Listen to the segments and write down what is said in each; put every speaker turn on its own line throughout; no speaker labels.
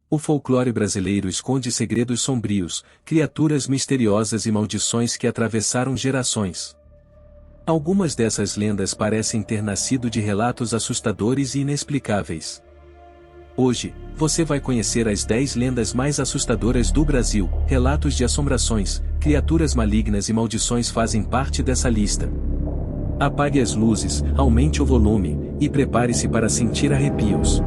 O folclore brasileiro esconde segredos sombrios, criaturas misteriosas e maldições que atravessaram gerações. Algumas dessas lendas parecem ter nascido de relatos assustadores e inexplicáveis. Hoje, você vai conhecer as 10 lendas mais assustadoras do Brasil. Relatos de assombrações, criaturas malignas e maldições fazem parte dessa lista. Apague as luzes, aumente o volume, e prepare-se para sentir arrepios.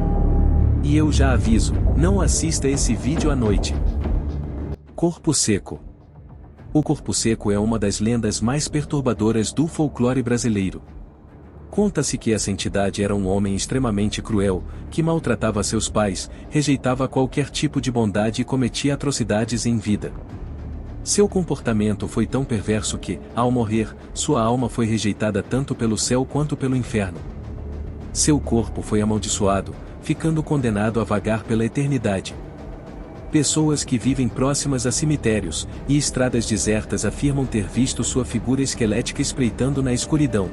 E eu já aviso, não assista esse vídeo à noite. Corpo Seco. O Corpo Seco é uma das lendas mais perturbadoras do folclore brasileiro. Conta-se que essa entidade era um homem extremamente cruel, que maltratava seus pais, rejeitava qualquer tipo de bondade e cometia atrocidades em vida. Seu comportamento foi tão perverso que, ao morrer, sua alma foi rejeitada tanto pelo céu quanto pelo inferno. Seu corpo foi amaldiçoado, ficando condenado a vagar pela eternidade. Pessoas que vivem próximas a cemitérios e estradas desertas afirmam ter visto sua figura esquelética espreitando na escuridão.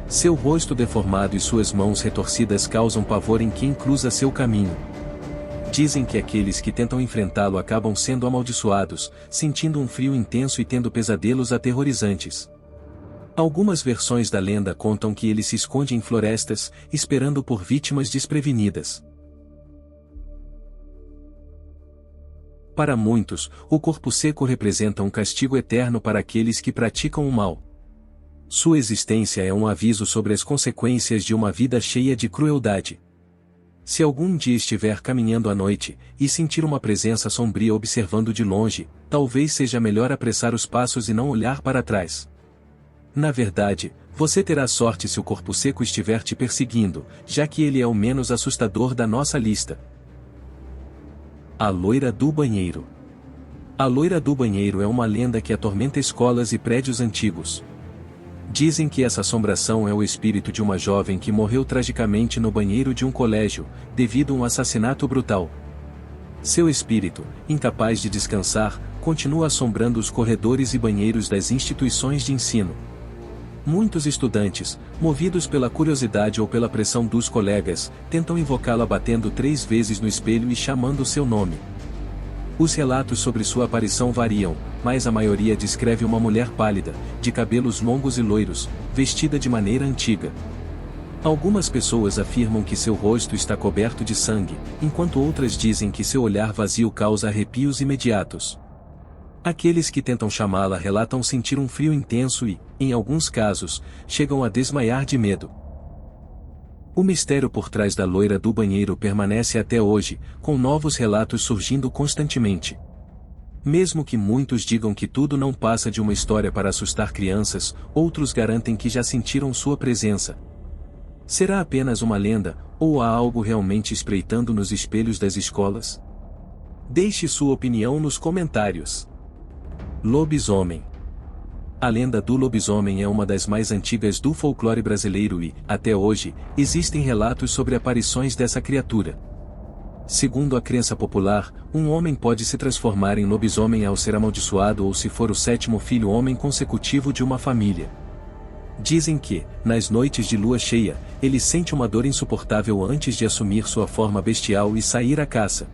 Seu rosto deformado e suas mãos retorcidas causam pavor em quem cruza seu caminho. Dizem que aqueles que tentam enfrentá-lo acabam sendo amaldiçoados, sentindo um frio intenso e tendo pesadelos aterrorizantes. Algumas versões da lenda contam que ele se esconde em florestas, esperando por vítimas desprevenidas. Para muitos, o Corpo Seco representa um castigo eterno para aqueles que praticam o mal. Sua existência é um aviso sobre as consequências de uma vida cheia de crueldade. Se algum dia estiver caminhando à noite, e sentir uma presença sombria observando de longe, talvez seja melhor apressar os passos e não olhar para trás. Na verdade, você terá sorte se o Corpo Seco estiver te perseguindo, já que ele é o menos assustador da nossa lista. A Loira do Banheiro. A Loira do Banheiro é uma lenda que atormenta escolas e prédios antigos. Dizem que essa assombração é o espírito de uma jovem que morreu tragicamente no banheiro de um colégio, devido a um assassinato brutal. Seu espírito, incapaz de descansar, continua assombrando os corredores e banheiros das instituições de ensino. Muitos estudantes, movidos pela curiosidade ou pela pressão dos colegas, tentam invocá-la batendo 3 vezes no espelho e chamando seu nome. Os relatos sobre sua aparição variam, mas a maioria descreve uma mulher pálida, de cabelos longos e loiros, vestida de maneira antiga. Algumas pessoas afirmam que seu rosto está coberto de sangue, enquanto outras dizem que seu olhar vazio causa arrepios imediatos. Aqueles que tentam chamá-la relatam sentir um frio intenso e, em alguns casos, chegam a desmaiar de medo. O mistério por trás da Loira do Banheiro permanece até hoje, com novos relatos surgindo constantemente. Mesmo que muitos digam que tudo não passa de uma história para assustar crianças, outros garantem que já sentiram sua presença. Será apenas uma lenda, ou há algo realmente espreitando nos espelhos das escolas? Deixe sua opinião nos comentários. Lobisomem. A lenda do lobisomem é uma das mais antigas do folclore brasileiro e, até hoje, existem relatos sobre aparições dessa criatura. Segundo a crença popular, um homem pode se transformar em lobisomem ao ser amaldiçoado ou se for o 7º filho homem consecutivo de uma família. Dizem que, nas noites de lua cheia, ele sente uma dor insuportável antes de assumir sua forma bestial e sair à caça.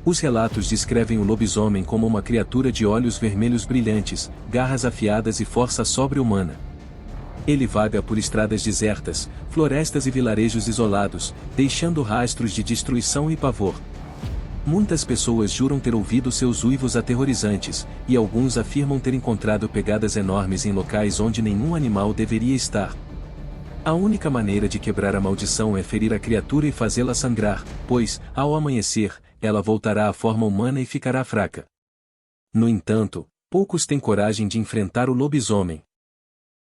Os relatos descrevem o lobisomem como uma criatura de olhos vermelhos brilhantes, garras afiadas e força sobre-humana. Ele vaga por estradas desertas, florestas e vilarejos isolados, deixando rastros de destruição e pavor. Muitas pessoas juram ter ouvido seus uivos aterrorizantes, e alguns afirmam ter encontrado pegadas enormes em locais onde nenhum animal deveria estar. A única maneira de quebrar a maldição é ferir a criatura e fazê-la sangrar, pois, ao amanhecer, ela voltará à forma humana e ficará fraca. No entanto, poucos têm coragem de enfrentar o lobisomem.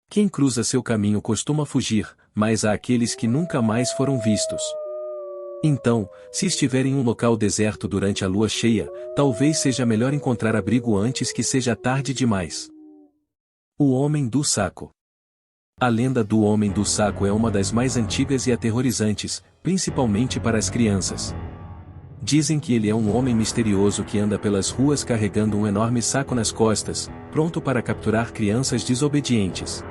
Quem cruza seu caminho costuma fugir, mas há aqueles que nunca mais foram vistos. Então, se estiver em um local deserto durante a lua cheia, talvez seja melhor encontrar abrigo antes que seja tarde demais. O Homem do Saco. A lenda do Homem do Saco é uma das mais antigas e aterrorizantes, principalmente para as crianças. Dizem que ele é um homem misterioso que anda pelas ruas carregando um enorme saco nas costas, pronto para capturar crianças desobedientes.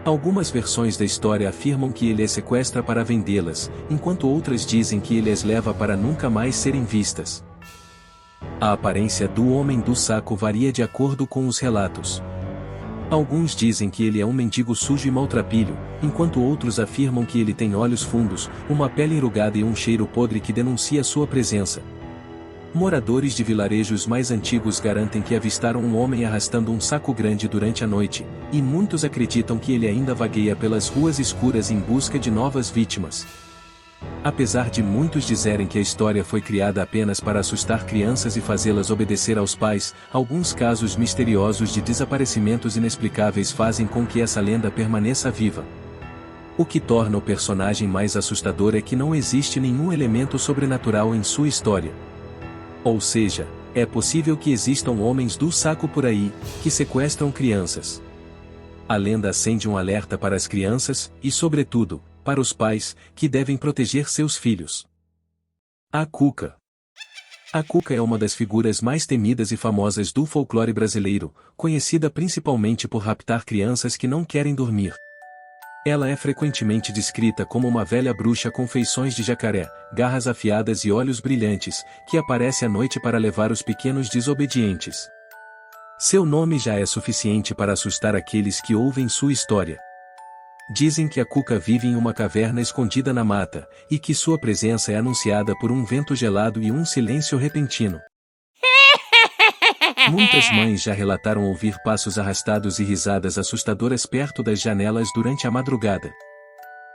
Algumas versões da história afirmam que ele as sequestra para vendê-las, enquanto outras dizem que ele as leva para nunca mais serem vistas. A aparência do Homem do Saco varia de acordo com os relatos. Alguns dizem que ele é um mendigo sujo e maltrapilho, enquanto outros afirmam que ele tem olhos fundos, uma pele enrugada e um cheiro podre que denuncia sua presença. Moradores de vilarejos mais antigos garantem que avistaram um homem arrastando um saco grande durante a noite, e muitos acreditam que ele ainda vagueia pelas ruas escuras em busca de novas vítimas. Apesar de muitos dizerem que a história foi criada apenas para assustar crianças e fazê-las obedecer aos pais, alguns casos misteriosos de desaparecimentos inexplicáveis fazem com que essa lenda permaneça viva. O que torna o personagem mais assustador é que não existe nenhum elemento sobrenatural em sua história. Ou seja, é possível que existam homens do saco por aí, que sequestram crianças. A lenda acende um alerta para as crianças, e sobretudo, para os pais, que devem proteger seus filhos. A Cuca. A Cuca é uma das figuras mais temidas e famosas do folclore brasileiro, conhecida principalmente por raptar crianças que não querem dormir. Ela é frequentemente descrita como uma velha bruxa com feições de jacaré, garras afiadas e olhos brilhantes, que aparece à noite para levar os pequenos desobedientes. Seu nome já é suficiente para assustar aqueles que ouvem sua história. Dizem que a Cuca vive em uma caverna escondida na mata, e que sua presença é anunciada por um vento gelado e um silêncio repentino. Muitas mães já relataram ouvir passos arrastados e risadas assustadoras perto das janelas durante a madrugada.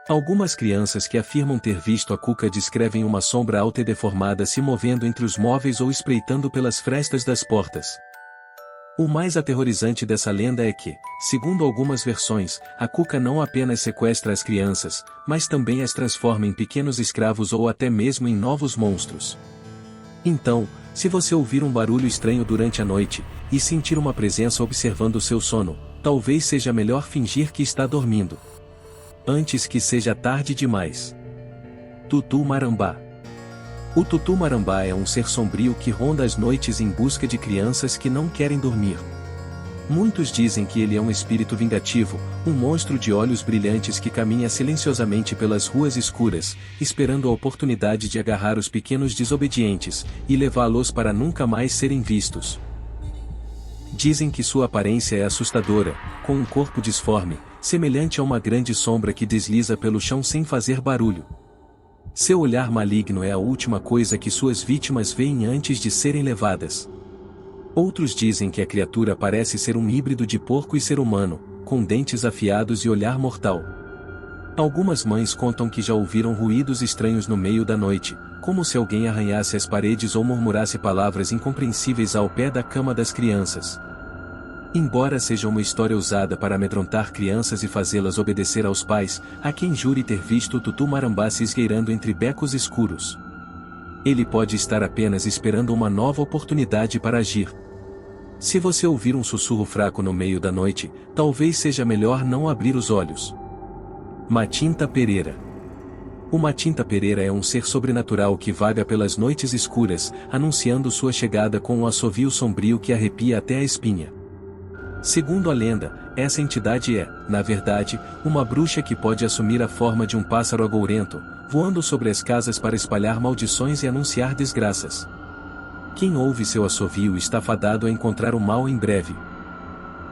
Algumas crianças que afirmam ter visto a Cuca descrevem uma sombra alta e deformada se movendo entre os móveis ou espreitando pelas frestas das portas. O mais aterrorizante dessa lenda é que, segundo algumas versões, a Cuca não apenas sequestra as crianças, mas também as transforma em pequenos escravos ou até mesmo em novos monstros. Então, se você ouvir um barulho estranho durante a noite, e sentir uma presença observando o seu sono, talvez seja melhor fingir que está dormindo. Antes que seja tarde demais. Tutu-Marambá. O Tutu-Marambá é um ser sombrio que ronda as noites em busca de crianças que não querem dormir. Muitos dizem que ele é um espírito vingativo, um monstro de olhos brilhantes que caminha silenciosamente pelas ruas escuras, esperando a oportunidade de agarrar os pequenos desobedientes, e levá-los para nunca mais serem vistos. Dizem que sua aparência é assustadora, com um corpo disforme, semelhante a uma grande sombra que desliza pelo chão sem fazer barulho. Seu olhar maligno é a última coisa que suas vítimas veem antes de serem levadas. Outros dizem que a criatura parece ser um híbrido de porco e ser humano, com dentes afiados e olhar mortal. Algumas mães contam que já ouviram ruídos estranhos no meio da noite, como se alguém arranhasse as paredes ou murmurasse palavras incompreensíveis ao pé da cama das crianças. Embora seja uma história usada para amedrontar crianças e fazê-las obedecer aos pais, há quem jure ter visto o Tutu-Marambá se esgueirando entre becos escuros. Ele pode estar apenas esperando uma nova oportunidade para agir. Se você ouvir um sussurro fraco no meio da noite, talvez seja melhor não abrir os olhos. Matinta Pereira. O Matinta Pereira é um ser sobrenatural que vaga pelas noites escuras, anunciando sua chegada com um assovio sombrio que arrepia até a espinha. Segundo a lenda, essa entidade é, na verdade, uma bruxa que pode assumir a forma de um pássaro agourento, voando sobre as casas para espalhar maldições e anunciar desgraças. Quem ouve seu assovio está fadado a encontrar o mal em breve.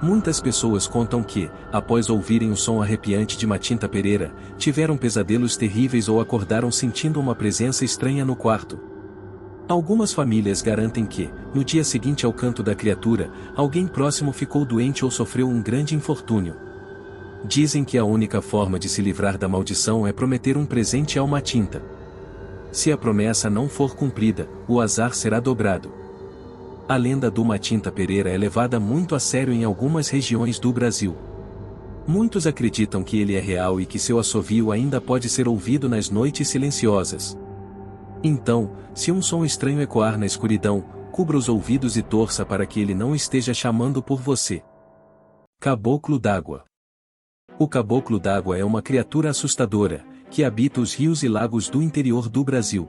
Muitas pessoas contam que, após ouvirem o som arrepiante de Matinta Pereira, tiveram pesadelos terríveis ou acordaram sentindo uma presença estranha no quarto. Algumas famílias garantem que, no dia seguinte ao canto da criatura, alguém próximo ficou doente ou sofreu um grande infortúnio. Dizem que a única forma de se livrar da maldição é prometer um presente a uma tinta. Se a promessa não for cumprida, o azar será dobrado. A lenda do Matinta Pereira é levada muito a sério em algumas regiões do Brasil. Muitos acreditam que ele é real e que seu assovio ainda pode ser ouvido nas noites silenciosas. Então, se um som estranho ecoar na escuridão, cubra os ouvidos e torça para que ele não esteja chamando por você. Caboclo d'Água. O caboclo d'água é uma criatura assustadora, que habita os rios e lagos do interior do Brasil.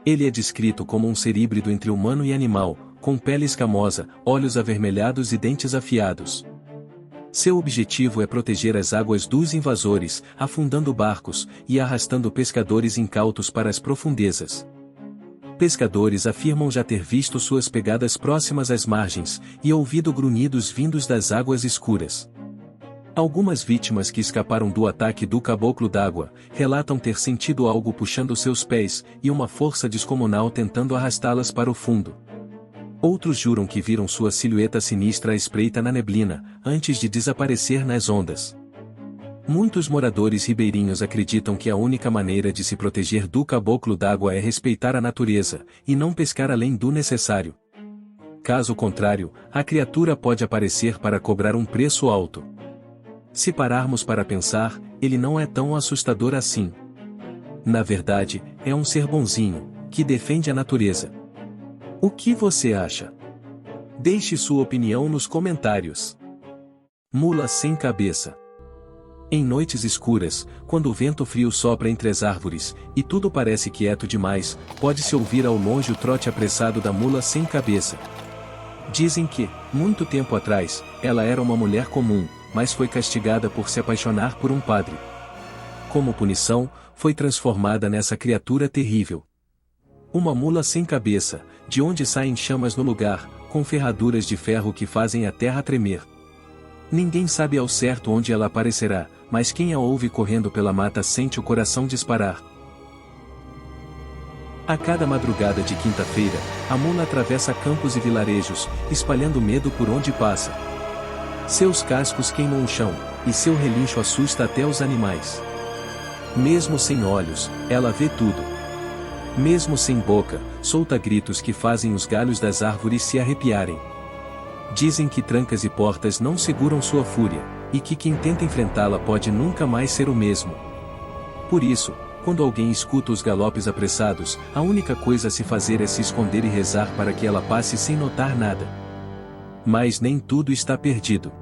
Ele é descrito como um ser híbrido entre humano e animal, com pele escamosa, olhos avermelhados e dentes afiados. Seu objetivo é proteger as águas dos invasores, afundando barcos e arrastando pescadores incautos para as profundezas. Pescadores afirmam já ter visto suas pegadas próximas às margens e ouvido grunhidos vindos das águas escuras. Algumas vítimas que escaparam do ataque do caboclo d'água relatam ter sentido algo puxando seus pés e uma força descomunal tentando arrastá-las para o fundo. Outros juram que viram sua silhueta sinistra à espreita na neblina, antes de desaparecer nas ondas. Muitos moradores ribeirinhos acreditam que a única maneira de se proteger do caboclo d'água é respeitar a natureza, e não pescar além do necessário. Caso contrário, a criatura pode aparecer para cobrar um preço alto. Se pararmos para pensar, ele não é tão assustador assim. Na verdade, é um ser bonzinho, que defende a natureza. O que você acha? Deixe sua opinião nos comentários. Mula sem cabeça. Em noites escuras, quando o vento frio sopra entre as árvores, e tudo parece quieto demais, pode-se ouvir ao longe o trote apressado da mula sem cabeça. Dizem que, muito tempo atrás, ela era uma mulher comum, mas foi castigada por se apaixonar por um padre. Como punição, foi transformada nessa criatura terrível. Uma mula sem cabeça, de onde saem chamas no lugar, com ferraduras de ferro que fazem a terra tremer. Ninguém sabe ao certo onde ela aparecerá, mas quem a ouve correndo pela mata sente o coração disparar. A cada madrugada de quinta-feira, a mula atravessa campos e vilarejos, espalhando medo por onde passa. Seus cascos queimam o chão, e seu relincho assusta até os animais. Mesmo sem olhos, ela vê tudo. Mesmo sem boca, solta gritos que fazem os galhos das árvores se arrepiarem. Dizem que trancas e portas não seguram sua fúria, e que quem tenta enfrentá-la pode nunca mais ser o mesmo. Por isso, quando alguém escuta os galopes apressados, a única coisa a se fazer é se esconder e rezar para que ela passe sem notar nada. Mas nem tudo está perdido.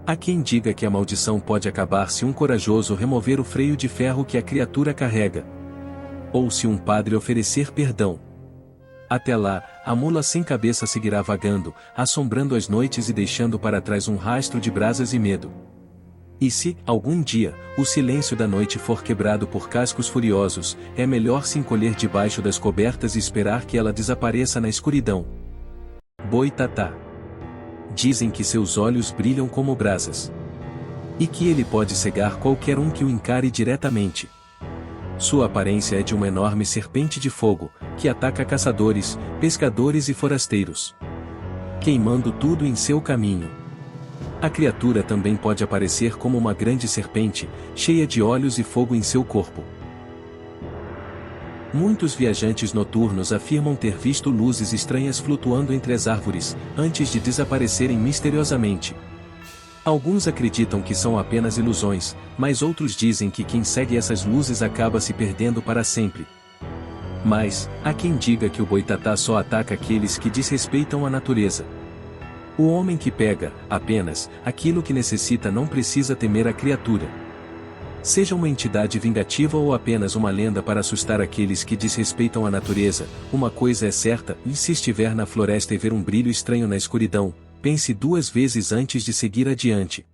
Há quem diga que a maldição pode acabar se um corajoso remover o freio de ferro que a criatura carrega. Ou se um padre oferecer perdão. Até lá, a mula sem cabeça seguirá vagando, assombrando as noites e deixando para trás um rastro de brasas e medo. E se, algum dia, o silêncio da noite for quebrado por cascos furiosos, é melhor se encolher debaixo das cobertas e esperar que ela desapareça na escuridão. Boitatá. Dizem que seus olhos brilham como brasas. E que ele pode cegar qualquer um que o encare diretamente. Sua aparência é de uma enorme serpente de fogo, que ataca caçadores, pescadores e forasteiros, queimando tudo em seu caminho. A criatura também pode aparecer como uma grande serpente, cheia de olhos e fogo em seu corpo. Muitos viajantes noturnos afirmam ter visto luzes estranhas flutuando entre as árvores, antes de desaparecerem misteriosamente. Alguns acreditam que são apenas ilusões, mas outros dizem que quem segue essas luzes acaba se perdendo para sempre. Mas, há quem diga que o boitatá só ataca aqueles que desrespeitam a natureza. O homem que pega, apenas, aquilo que necessita não precisa temer a criatura. Seja uma entidade vingativa ou apenas uma lenda para assustar aqueles que desrespeitam a natureza, uma coisa é certa, e se estiver na floresta e ver um brilho estranho na escuridão, pense duas vezes antes de seguir adiante.